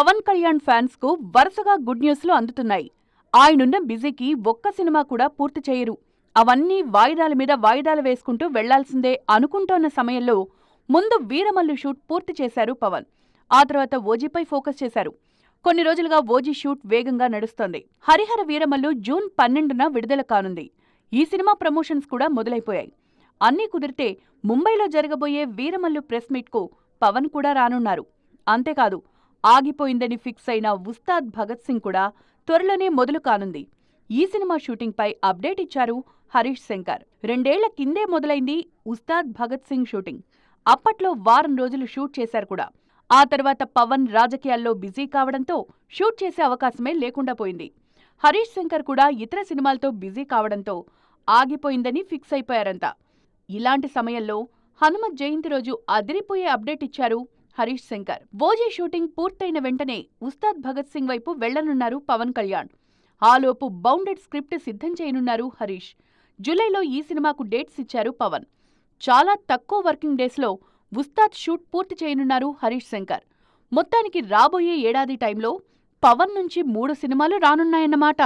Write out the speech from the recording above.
Pawan Kalyan fans కు వరుసగా good న్యూస్లు అందుతున్నాయి. ఆయనున్న బిజీకి ఒక్క సినిమా కూడా పూర్తి చేయరు. అవన్నీ వాయిదాల మీద వాయిదాలు వేసుకుంటూ వెళ్లాల్సిందే అనుకుంటోన్న సమయంలో ముందు వీరమల్లు షూట్ పూర్తి చేశారు పవన్. ఆ తర్వాత ఓజీపై ఫోకస్ చేశారు. కొన్ని రోజులుగా ఓజీ షూట్ వేగంగా నడుస్తోంది. హరిహర వీరమల్లు జూన్ 12న విడుదల కానుంది. ఈ సినిమా ప్రమోషన్స్ కూడా మొదలైపోయాయి. అన్నీ కుదిరితే ముంబైలో జరగబోయే వీరమల్లు ప్రెస్ మీట్కు పవన్ కూడా రానున్నారు. అంతేకాదు, ఆగిపోయిందని ఫిక్స్ అయిన ఉస్తాద్ భగత్ సింగ్ కూడా త్వరలోనే మొదలు కానుంది. ఈ సినిమా షూటింగ్పై అప్డేట్ ఇచ్చారు హరీష్ శంకర్. 2 ఏళ్ల కిందే మొదలైంది ఉస్తాద్ భగత్ సింగ్ షూటింగ్. అప్పట్లో వారం రోజులు షూట్ చేశారు కూడా. ఆ తర్వాత పవన్ రాజకీయాల్లో బిజీ కావడంతో షూట్ చేసే అవకాశమే లేకుండా పోయింది. హరీష్ శంకర్ కూడా ఇతర సినిమాలతో బిజీ కావడంతో ఆగిపోయిందని ఫిక్స్ అయిపోయారంతా. ఇలాంటి సమయంలో హనుమత్ జయంతి రోజు అదిరిపోయే అప్డేట్ ఇచ్చారు హరీష్ శంకర్. ఓజీ షూటింగ్ పూర్తయిన వెంటనే ఉస్తాద్ భగత్ సింగ్ వైపు వెళ్లనున్నారు పవన్ కళ్యాణ్. ఆలోపు బౌండెడ్ స్క్రిప్ట్ సిద్ధం చేయనున్నారు హరీష్. జూలైలో ఈ సినిమాకు డేట్స్ ఇచ్చారు పవన్. చాలా తక్కువ వర్కింగ్ డేస్లో ఉస్తాద్ షూట్ పూర్తి చేయనున్నారు హరీష్ శంకర్. మొత్తానికి రాబోయే ఏడాది టైంలో పవన్ నుంచి 3 సినిమాలు రానున్నాయన్నమాట.